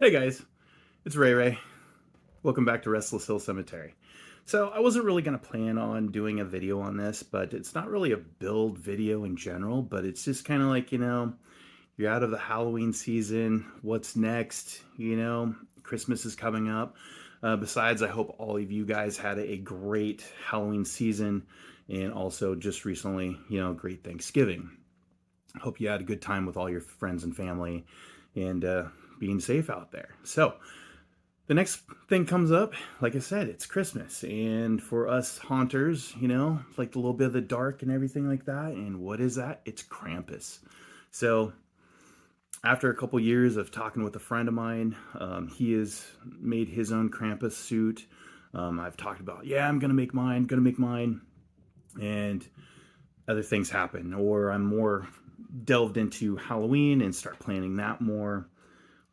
Hey guys, it's Ray Ray. Welcome back to Restless Hill Cemetery. So I wasn't really going to plan on doing a video on this, but it's not really a build video in general, but it's just kind of like, you're out of the Halloween season. What's next? Christmas is coming up. Besides, I hope all of you guys had a great Halloween season and also just recently, great Thanksgiving. I hope you had a good time with all your friends and family and being safe out there. So the next thing comes up, like I said, it's Christmas. And for us haunters, like a little bit of the dark and everything like that. And what is that? It's Krampus. So after a couple years of talking with a friend of mine, he has made his own Krampus suit. I've talked about, I'm going to make mine. And other things happen, or I'm more delved into Halloween and start planning that more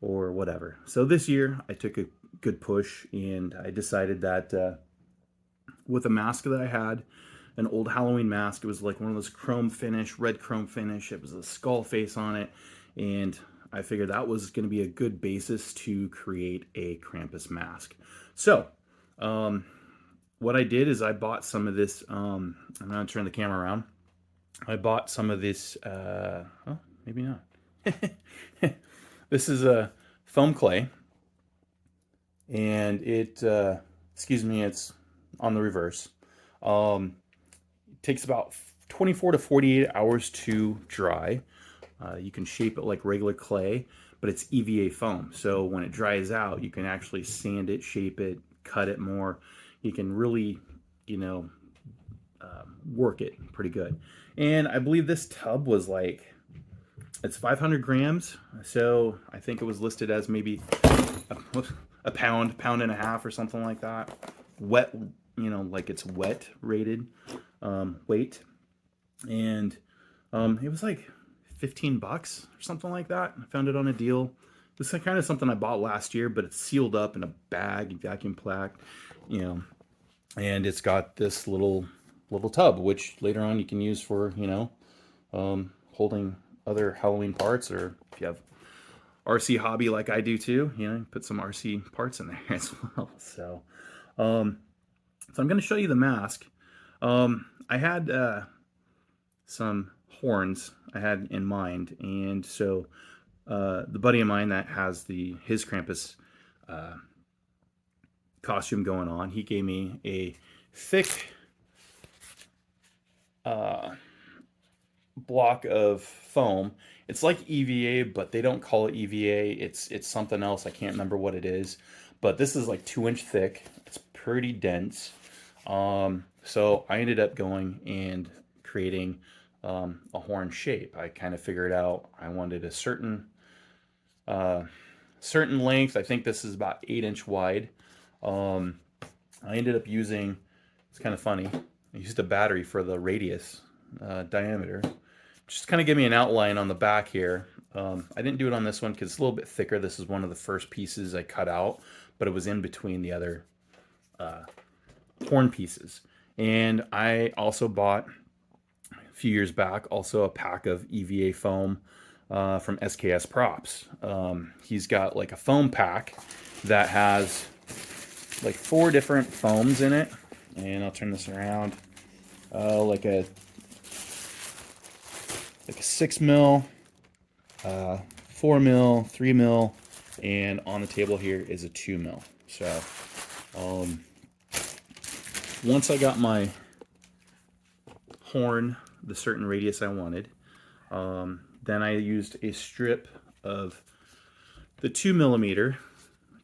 or whatever. So this year I took a good push and I decided that with a mask that I had, an old Halloween mask, it was like one of those chrome finish, red chrome finish. It was a skull face on it. And I figured that was going to be a good basis to create a Krampus mask. So what I did is I bought some of this, I'm going to turn the camera around. I bought some of this, maybe not. This is a foam clay, and it's on the reverse. It takes about 24 to 48 hours to dry. You can shape it like regular clay, but it's EVA foam. So when it dries out, you can actually sand it, shape it, cut it more. You can really, work it pretty good. And I believe this tub was like, it's 500 grams. So I think it was listed as maybe a pound and a half or something like that. Wet, like it's wet rated weight. And it was like 15 bucks or something like that. I found it on a deal. This is kind of something I bought last year, but it's sealed up in a bag, vacuum packed, and it's got this little tub, which later on you can use for, holding other Halloween parts, or if you have RC hobby like I do too, put some RC parts in there as well. So I'm going to show you the mask. I had some horns I had in mind, and so the buddy of mine that has his Krampus costume going on, he gave me a thick block of foam. It's like EVA, but they don't call it EVA. It's something else. I can't remember what it is, but this is like 2-inch thick. It's pretty dense. So I ended up going and creating a horn shape. I kind of figured out I wanted a certain length. I think this is about 8-inch wide. I ended up using, it's kind of funny, I used a battery for the radius diameter. Just kind of give me an outline on the back here. I didn't do it on this one because it's a little bit thicker. This is one of the first pieces I cut out, but it was in between the other horn pieces. And I also bought, a few years back, also a pack of EVA foam from SKS Props. He's got like a foam pack that has like 4 different foams in it. And I'll turn this around. Like a 6 mil, 4 mil, 3 mil, and on the table here is a 2 mil. So once I got my horn the certain radius I wanted, then I used a strip of the 2 millimeter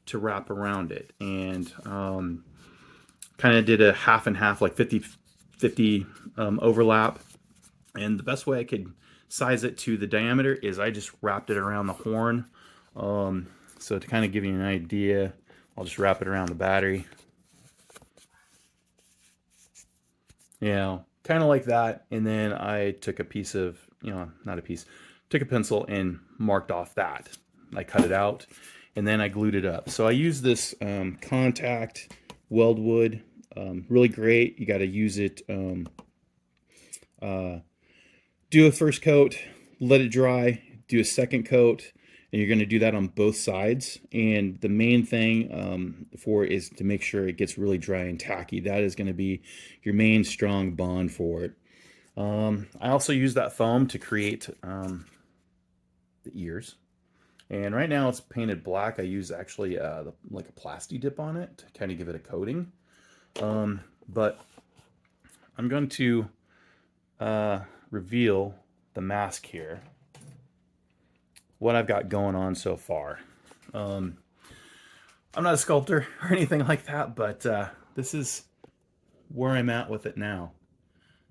to wrap around it, and kind of did a half and half, like 50-50 overlap. And the best way I could size it to the diameter is I just wrapped it around the horn. So to kind of give you an idea, I'll just wrap it around the battery. Kind of like that. And then I took a piece of, took a pencil and marked off that. I cut it out and then I glued it up. So I used this contact weldwood, really great. You got to use it, do a first coat, let it dry, do a second coat, and you're going to do that on both sides. And the main thing for it is to make sure it gets really dry and tacky. That is going to be your main strong bond for it. I also use that foam to create the ears. And right now it's painted black. I use actually like a plasti dip on it to kind of give it a coating. But I'm going to reveal the mask here. What I've got going on so far. I'm not a sculptor or anything like that, but this is where I'm at with it now.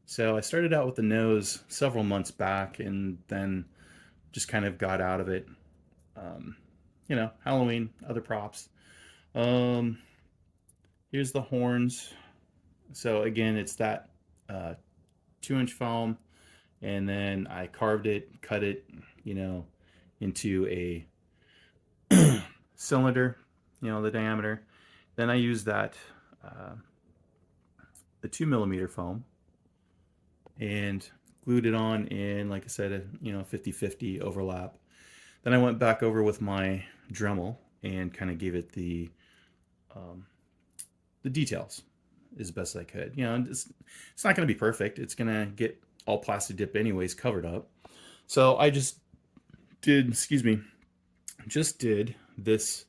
So I started out with the nose several months back and then just kind of got out of it. You know, Halloween, other props. Here's the horns. So again, it's that 2-inch foam, and then I carved it, cut it, you know, into a cylinder, you know, the diameter. Then I use that the 2mm foam and glued it on in, like I said, a, you know, 50-50 overlap. Then I went back over with my Dremel and kind of gave it the details as best I could. You know, it's not going to be perfect. It's going to get all plastic dip anyways covered up. So I just did, just did this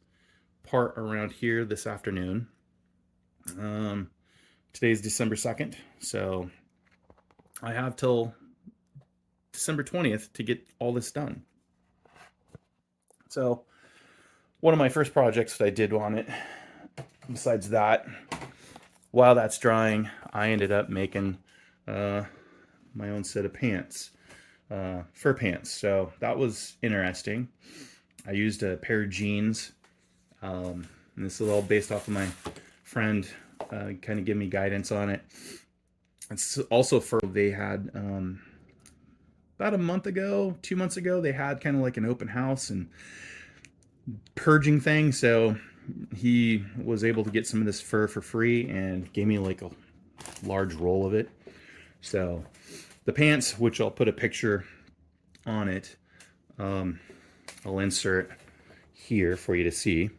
part around here this afternoon. Today's December 2nd, so I have till December 20th to get all this done. So one of my first projects that I did on it, besides that, while that's drying, I ended up making my own set of pants, fur pants. So that was interesting. I used a pair of jeans, and this is all based off of my friend kind of giving me guidance on it. It's also fur. They had about a month ago, 2 months ago, they had kind of like an open house and purging thing. So he was able to get some of this fur for free and gave me like a large roll of it. So the pants, which I'll put a picture on it, I'll insert here for you to see.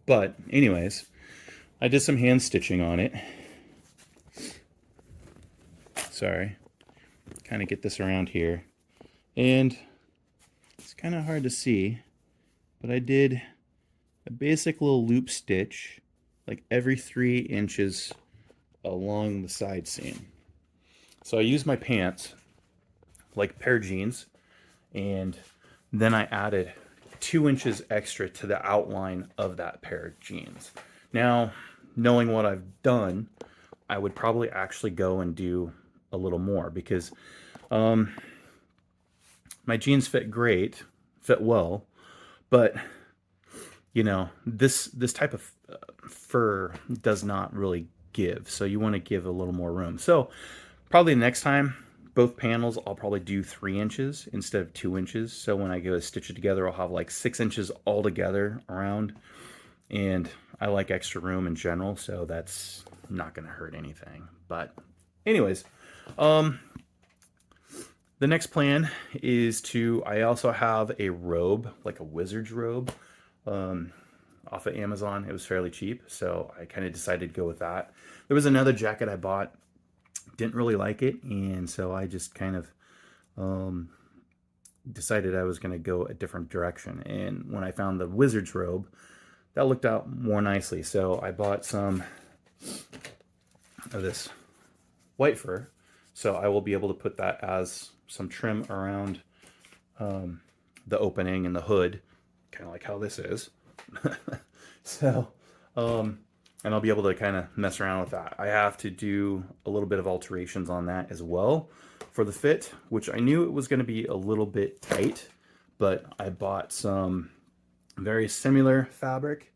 But anyways, I did some hand stitching on it. Sorry, kind of get this around here, and it's kind of hard to see, but I did a basic little loop stitch like every 3 inches along the side seam. So I used my pants like a pair of jeans, and then I added 2 inches extra to the outline of that pair of jeans. Now, knowing what I've done, I would probably actually go and do a little more, because my jeans fit great, fit well, but you know, this type of fur does not really give, so you want to give a little more room. So probably next time, both panels I'll probably do 3 inches instead of 2 inches. So when I go to stitch it together, I'll have like 6 inches all together around, and I like extra room in general, so that's not going to hurt anything. But anyways, the next plan is to, I also have a robe, like a wizard's robe, off of Amazon. It was fairly cheap, so I kind of decided to go with that. There was another jacket I bought, didn't really like it, and so I just kind of decided I was going to go a different direction. And when I found the wizard's robe, that looked out more nicely, so I bought some of this white fur, so I will be able to put that as some trim around the opening and the hood, kind of like how this is. So and I'll be able to kind of mess around with that. I have to do a little bit of alterations on that as well for the fit, which I knew it was going to be a little bit tight, but I bought some very similar fabric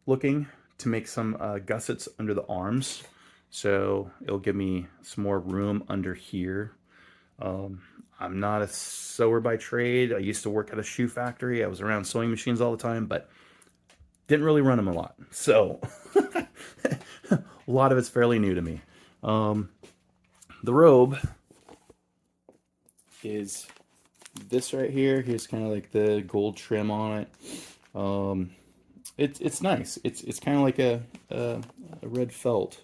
looking to make some gussets under the arms, so it'll give me some more room under here. I'm not a sewer by trade. I used to work at a shoe factory. I was around sewing machines all the time, but didn't really run them a lot. So a lot of it's fairly new to me. The robe is this right here, here's kind of like the gold trim on it. It's nice. It's kind of like a red felt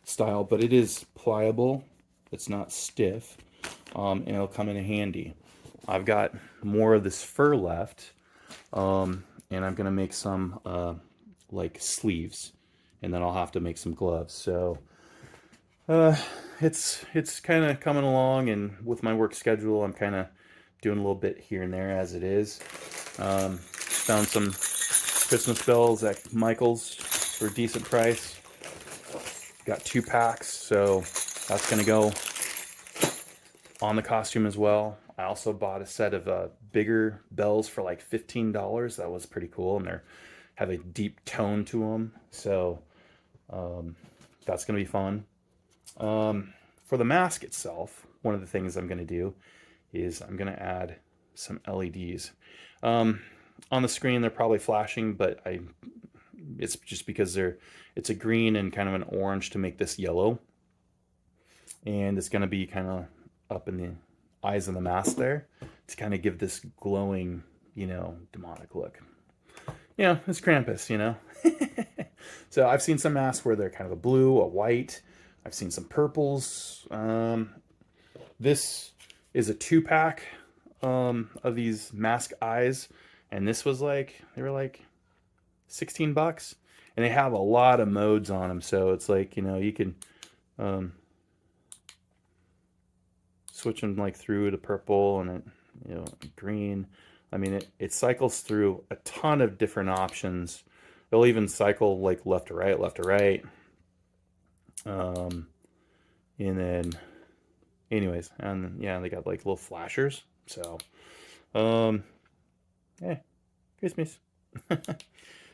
style, but it is pliable. It's not stiff, and it'll come in handy. I've got more of this fur left, and I'm gonna make some like sleeves, and then I'll have to make some gloves. So it's kind of coming along, and with my work schedule, I'm kind of doing a little bit here and there as it is. Found some Christmas bells at Michael's for a decent price. Got 2 packs, so that's gonna go on the costume as well. I also bought a set of bigger bells for like $15. That was pretty cool, and they have a deep tone to them, so that's gonna be fun. For the mask itself, one of the things I'm gonna do is I'm gonna add some LEDs. On the screen they're probably flashing, but it's just because it's a green and kind of an orange to make this yellow, and it's going to be kind of up in the eyes of the mask there to kind of give this glowing, you know, demonic look. You know, it's Krampus, you know. So I've seen some masks where they're kind of a blue, a white. I've seen some purples. This is a 2-pack of these mask eyes, and this was like, they were like $16, and they have a lot of modes on them, so it's like, you know, you can switch them like through to purple and it, you know, green. I mean, it cycles through a ton of different options. It'll even cycle like left to right, left to right. And then anyways, and yeah, they got like little flashers. So yeah, Christmas.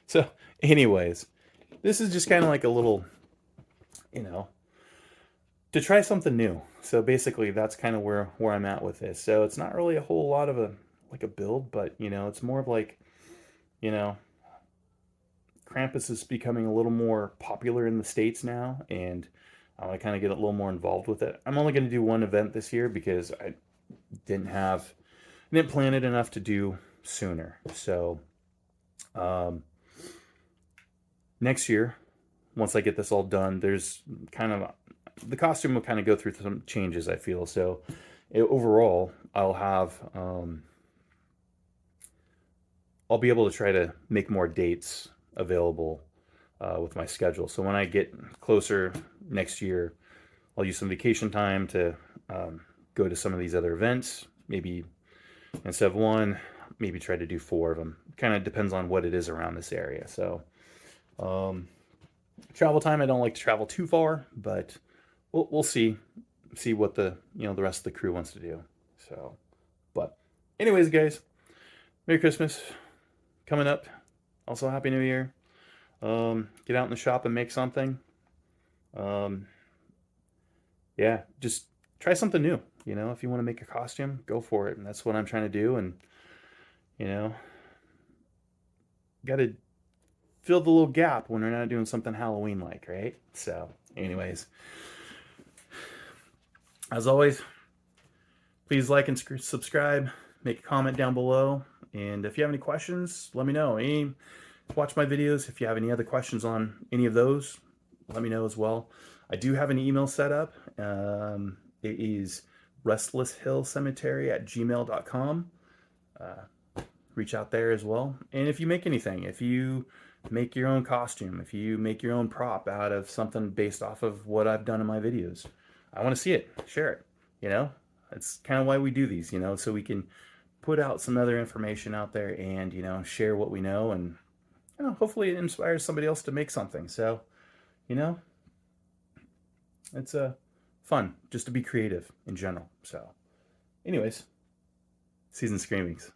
So anyways, this is just kind of like a little, you know, to try something new. So basically that's kind of where I'm at with this. So it's not really a whole lot of a build, but you know, it's more of like, you know, Krampus is becoming a little more popular in the States now, and I want to kind of get a little more involved with it. I'm only going to do one event this year because I didn't plan it enough to do sooner. So next year, once I get this all done, there's kind of the costume will kind of go through some changes, I feel. So overall, I'll have I'll be able to try to make more dates available with my schedule. So when I get closer next year, I'll use some vacation time to go to some of these other events. Maybe instead of 1, maybe try to do 4 of them. Kind of depends on what it is around this area. So travel time, I don't like to travel too far, but we'll see what the the rest of the crew wants to do. So, but anyways, guys, Merry Christmas coming up. Also, Happy New Year. Get out in the shop and make something. Yeah, just try something new. You know, if you want to make a costume, go for it. And that's what I'm trying to do. And, you know, got to fill the little gap when we're not doing something Halloween-like, right? So, anyways, as always, please like and subscribe. Make a comment down below. And if you have any questions, let me know. Watch my videos. If you have any other questions on any of those, let me know as well. I do have an email set up. It is restlesshillcemetery@gmail.com. Reach out there as well. And if you make anything, if you make your own costume, if you make your own prop out of something based off of what I've done in my videos, I want to see it. Share it. You know, that's kind of why we do these, you know, so we can put out some other information out there and, you know, share what we know, and, you know, hopefully it inspires somebody else to make something. So, you know, it's fun just to be creative in general. So anyways, season screamings.